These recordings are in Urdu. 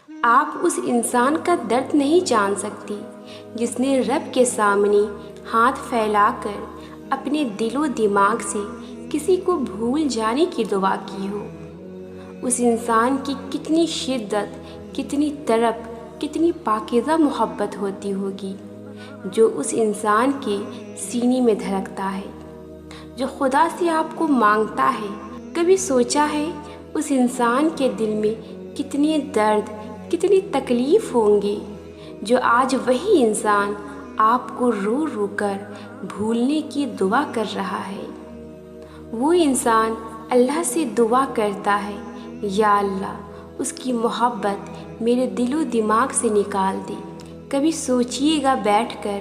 آپ اس انسان کا درد نہیں جان سکتی جس نے رب کے سامنے ہاتھ پھیلا کر اپنے دل و دماغ سے کسی کو بھول جانے کی دعا کی ہو۔ اس انسان کی کتنی شدت، کتنی طرب، کتنی پاکیزہ محبت ہوتی ہوگی جو اس انسان کے سینے میں دھڑکتا ہے، جو خدا سے آپ کو مانگتا ہے۔ کبھی سوچا ہے اس انسان کے دل میں کتنے درد، کتنی تکلیف ہوں گے جو آج وہی انسان آپ کو رو رو کر بھولنے کی دعا کر رہا ہے۔ وہ انسان اللہ سے دعا کرتا ہے، یا اللہ اس کی محبت میرے دل و دماغ سے نکال دے۔ کبھی سوچئے گا بیٹھ کر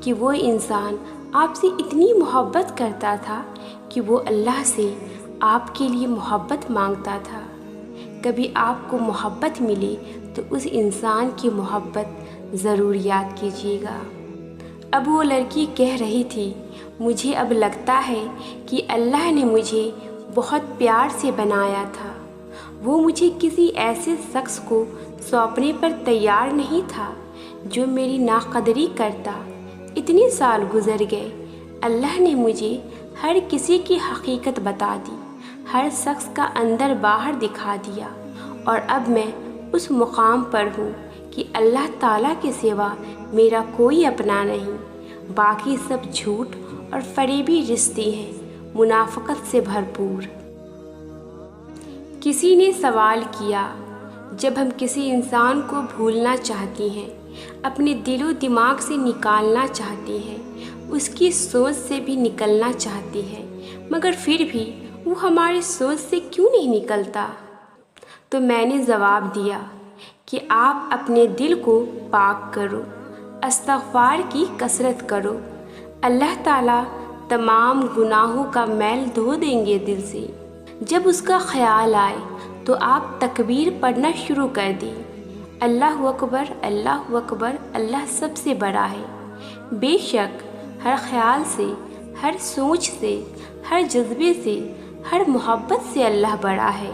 کہ وہ انسان آپ سے اتنی محبت کرتا تھا کہ وہ اللہ سے آپ کے لیے محبت مانگتا تھا۔ کبھی آپ کو محبت ملے تو اس انسان کی محبت ضرور یاد کیجیے گا۔ اب وہ لڑکی کہہ رہی تھی، مجھے اب لگتا ہے کہ اللہ نے مجھے بہت پیار سے بنایا تھا، وہ مجھے کسی ایسے شخص کو سونپنے پر تیار نہیں تھا جو میری ناقدری کرتا۔ اتنے سال گزر گئے، اللہ نے مجھے ہر کسی کی حقیقت بتا دی، ہر شخص کا اندر باہر دکھا دیا، اور اب میں اس مقام پر ہوں کہ اللہ تعالیٰ کے سوا میرا کوئی اپنا نہیں، باقی سب جھوٹ اور فریبی رشتے ہیں، منافقت سے بھرپور۔ کسی نے سوال کیا، جب ہم کسی انسان کو بھولنا چاہتی ہیں، اپنے دل و دماغ سے نکالنا چاہتی ہیں، اس کی سوچ سے بھی نکلنا چاہتی ہیں، مگر پھر بھی وہ ہماری سوچ سے کیوں نہیں نکلتا؟ تو میں نے جواب دیا کہ آپ اپنے دل کو پاک کرو، استغفار کی کثرت کرو، اللہ تعالیٰ تمام گناہوں کا میل دھو دیں گے دل سے۔ جب اس کا خیال آئے تو آپ تکبیر پڑھنا شروع کر دیں، اللہ اکبر، اللہ اکبر، اللہ سب سے بڑا ہے۔ بے شک ہر خیال سے، ہر سوچ سے، ہر جذبے سے، ہر محبت سے اللہ بڑا ہے۔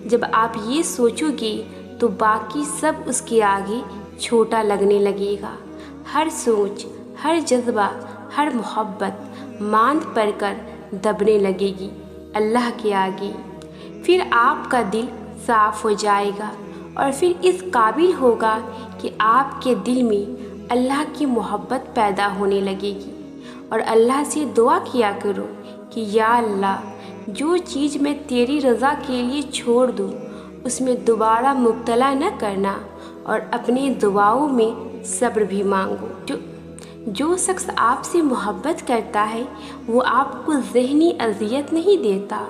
جب آپ یہ سوچو گے تو باقی سب اس کے آگے چھوٹا لگنے لگے گا۔ ہر سوچ، ہر جذبہ، ہر محبت ماند پڑ کر دبنے لگے گی اللہ کے آگے۔ پھر آپ کا دل صاف ہو جائے گا اور پھر اس قابل ہوگا کہ آپ کے دل میں اللہ کی محبت پیدا ہونے لگے گی، اور اللہ سے دعا کیا کرو کہ یا اللہ جو چیز میں تیری رضا کے لیے چھوڑ دوں اس میں دوبارہ مبتلا نہ کرنا، اور اپنے دعاؤں میں صبر بھی مانگو۔ جو شخص آپ سے محبت کرتا ہے وہ آپ کو ذہنی اذیت نہیں دیتا،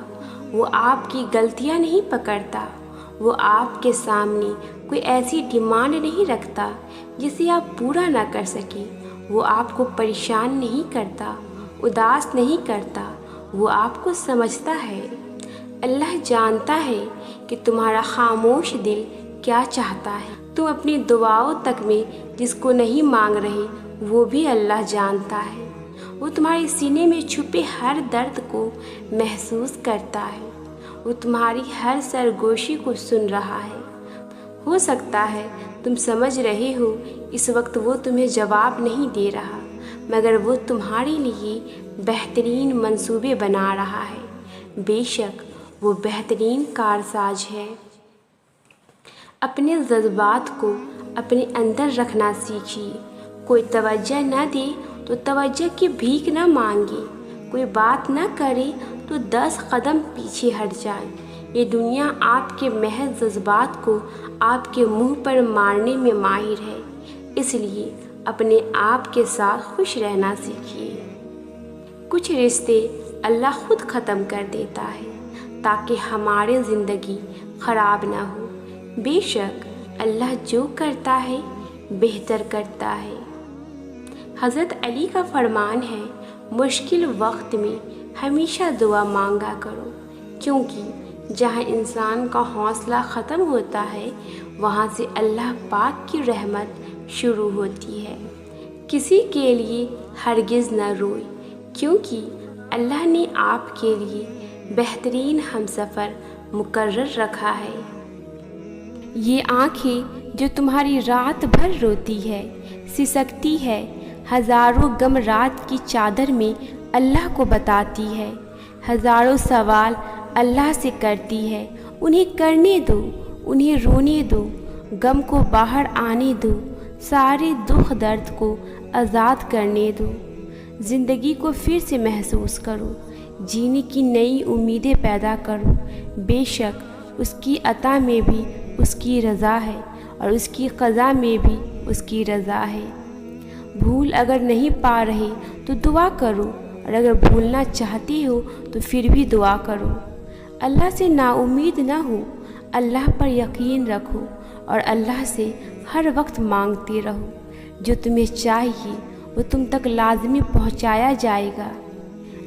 وہ آپ کی غلطیاں نہیں پکڑتا، وہ آپ کے سامنے کوئی ایسی ڈیمانڈ نہیں رکھتا جسے آپ پورا نہ کر سکیں، وہ آپ کو پریشان نہیں کرتا، اداس نہیں کرتا، وہ آپ کو سمجھتا ہے۔ اللہ جانتا ہے کہ تمہارا خاموش دل کیا چاہتا ہے، تم اپنی دعاؤں تک میں جس کو نہیں مانگ رہے وہ بھی اللہ جانتا ہے۔ وہ تمہارے سینے میں چھپے ہر درد کو محسوس کرتا ہے، وہ تمہاری ہر سرگوشی کو سن رہا ہے۔ ہو سکتا ہے تم سمجھ رہے ہو اس وقت وہ تمہیں جواب نہیں دے رہا، مگر وہ تمہارے لیے بہترین منصوبے بنا رہا ہے۔ بے شک وہ بہترین کارساز ہے۔ اپنے جذبات کو اپنے اندر رکھنا سیکھیے۔ کوئی توجہ نہ دے تو توجہ کی بھیک نہ مانگے، کوئی بات نہ کرے تو 10 قدم پیچھے ہٹ جائے۔ یہ دنیا آپ کے محض جذبات کو آپ کے منہ پر مارنے میں ماہر ہے، اس لیے اپنے آپ کے ساتھ خوش رہنا سیکھیے۔ کچھ رشتے اللہ خود ختم کر دیتا ہے تاکہ ہماری زندگی خراب نہ ہو۔ بے شک اللہ جو کرتا ہے بہتر کرتا ہے۔ حضرت علی کا فرمان ہے، مشکل وقت میں ہمیشہ دعا مانگا کرو، کیونکہ جہاں انسان کا حوصلہ ختم ہوتا ہے وہاں سے اللہ پاک کی رحمت شروع ہوتی ہے۔ کسی کے لیے ہرگز نہ روئے، کیونکہ اللہ نے آپ کے لیے بہترین ہمسفر مقرر رکھا ہے۔ یہ آنکھیں جو تمہاری رات بھر روتی ہے، سسکتی ہے، ہزاروں غم رات کی چادر میں اللہ کو بتاتی ہے، ہزاروں سوال اللہ سے کرتی ہے، انہیں کرنے دو، انہیں رونے دو، غم کو باہر آنے دو، سارے دکھ درد کو آزاد کرنے دو، زندگی کو پھر سے محسوس کرو، جینے کی نئی امیدیں پیدا کرو۔ بے شک اس کی عطا میں بھی اس کی رضا ہے اور اس کی قضا میں بھی اس کی رضا ہے۔ بھول اگر نہیں پا رہے تو دعا کرو، اور اگر بھولنا چاہتے ہو تو پھر بھی دعا کرو۔ اللہ سے نا امید نہ ہو، اللہ پر یقین رکھو اور اللہ سے ہر وقت مانگتے رہو۔ جو تمہیں چاہیے وہ تم تک لازمی پہنچایا جائے گا۔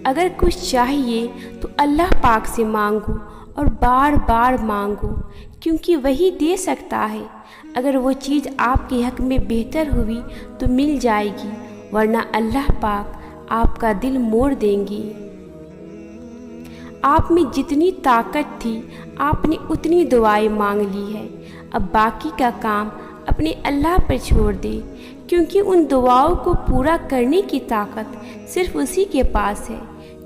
اگر کچھ چاہیے تو اللہ پاک سے مانگو اور بار بار مانگو، کیونکہ وہی دے سکتا ہے۔ اگر وہ چیز آپ کے حق میں بہتر ہوئی تو مل جائے گی، ورنہ اللہ پاک آپ کا دل موڑ دیں گے۔ آپ میں جتنی طاقت تھی آپ نے اتنی دعائیں مانگ لی ہے، اب باقی کا کام اپنے اللہ پر چھوڑ دے، کیونکہ ان دعاؤں کو پورا کرنے کی طاقت صرف اسی کے پاس ہے۔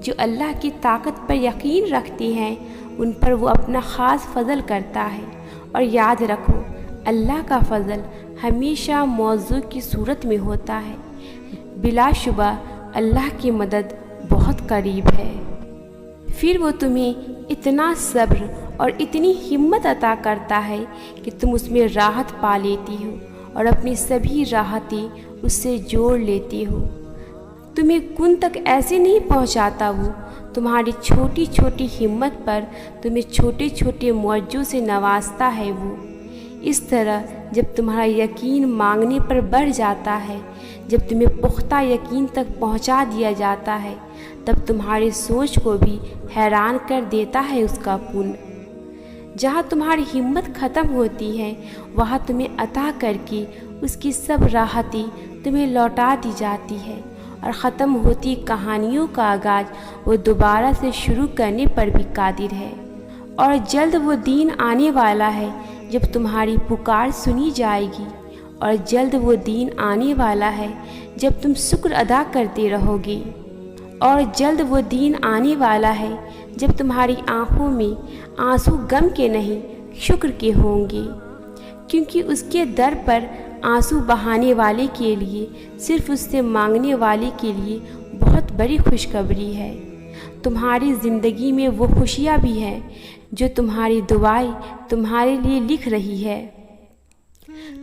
جو اللہ کی طاقت پر یقین رکھتے ہیں ان پر وہ اپنا خاص فضل کرتا ہے، اور یاد رکھو اللہ کا فضل ہمیشہ موضوع کی صورت میں ہوتا ہے۔ بلا شبہ اللہ کی مدد بہت قریب ہے۔ پھر وہ تمہیں اتنا صبر اور اتنی ہمت عطا کرتا ہے کہ تم اس میں راحت پا لیتی ہو اور اپنی سبھی راحتیں اس سے جوڑ لیتی ہو۔ تمہیں کن تک ایسے نہیں پہنچاتا، وہ تمہاری چھوٹی چھوٹی ہمت پر تمہیں چھوٹے چھوٹے معجزوں سے نوازتا ہے۔ وہ اس طرح جب تمہارا یقین مانگنے پر بڑھ جاتا ہے، جب تمہیں پختہ یقین تک پہنچا دیا جاتا ہے، تب تمہاری سوچ کو بھی حیران کر دیتا ہے اس کا پن۔ جہاں تمہاری ہمت ختم ہوتی ہے وہاں تمہیں عطا کر کے اس کی سب راحتیں تمہیں لوٹا دی جاتی ہے، اور ختم ہوتی کہانیوں کا آغاز وہ دوبارہ سے شروع کرنے پر بھی قادر ہے۔ اور جلد وہ دن آنے والا ہے جب تمہاری پکار سنی جائے گی، اور جلد وہ دن آنے والا ہے جب تم شکر ادا کرتے رہو گے، اور جلد وہ دن آنے والا ہے جب تمہاری آنکھوں میں آنسو غم کے نہیں شکر کے ہوں گے، کیونکہ اس کے در پر آنسو بہانے والے کے لیے، صرف اس سے مانگنے والے کے لیے بہت بڑی خوشخبری ہے۔ تمہاری زندگی میں وہ خوشیاں بھی ہیں جو تمہاری دعائیں تمہارے لیے لکھ رہی ہے۔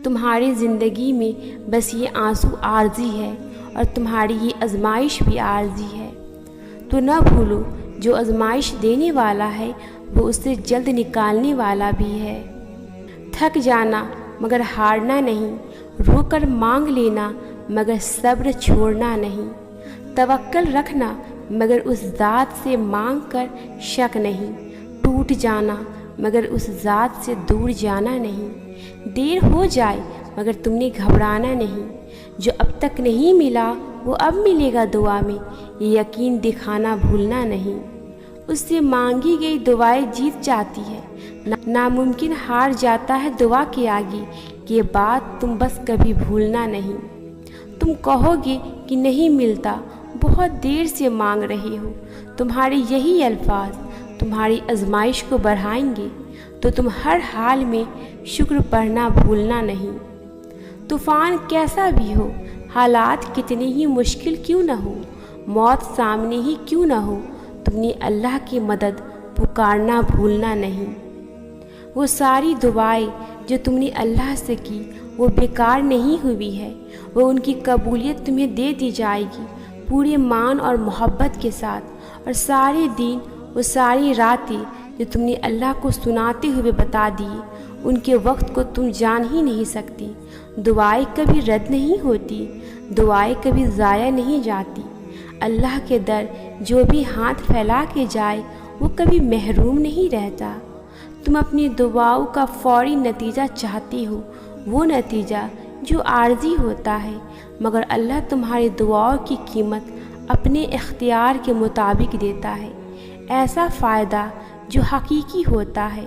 تمہاری زندگی میں بس یہ آنسو عارضی ہے، اور تمہاری یہ آزمائش بھی عارضی ہے۔ تو نہ بھولو جو آزمائش دینے والا ہے وہ اسے جلد نکالنے والا بھی ہے۔ تھک جانا مگر ہارنا نہیں، رو کر مانگ لینا مگر صبر چھوڑنا نہیں، توکل رکھنا مگر اس ذات سے مانگ کر شک نہیں، ٹوٹ جانا مگر اس ذات سے دور جانا نہیں، دیر ہو جائے مگر تم نے گھبرانا نہیں، جو اب تک نہیں ملا وہ اب ملے گا دعا میں، یہ یقین دکھانا بھولنا نہیں۔ اس سے مانگی گئی دعائیں جیت جاتی ہے، ناممکن ہار جاتا ہے دعا کے آگے، یہ بات تم بس کبھی بھولنا نہیں۔ تم کہو گے کہ نہیں ملتا، بہت دیر سے مانگ رہے ہو، تمہارے یہی الفاظ تمہاری آزمائش کو بڑھائیں گے، تو تم ہر حال میں شکر پڑھنا بھولنا نہیں۔ طوفان کیسا بھی ہو، حالات کتنے ہی مشکل کیوں نہ ہو، موت سامنے ہی کیوں نہ ہو، تم نے اللہ کی مدد پکارنا بھولنا نہیں۔ وہ ساری دعائیں جو تم نے اللہ سے کی وہ بیکار نہیں ہوئی ہے، وہ ان کی قبولیت تمہیں دے دی جائے گی پورے مان اور محبت کے ساتھ، اور سارے دن وہ ساری راتیں جو تم نے اللہ کو سناتے ہوئے بتا دی، ان کے وقت کو تم جان ہی نہیں سکتی۔ دعائیں کبھی رد نہیں ہوتی، دعائیں کبھی ضائع نہیں جاتی۔ اللہ کے در جو بھی ہاتھ پھیلا کے جائے وہ کبھی محروم نہیں رہتا۔ تم اپنی دعاؤں کا فوری نتیجہ چاہتے ہو، وہ نتیجہ جو عارضی ہوتا ہے، مگر اللہ تمہاری دعاؤں کی قیمت اپنے اختیار کے مطابق دیتا ہے، ایسا فائدہ جو حقیقی ہوتا ہے۔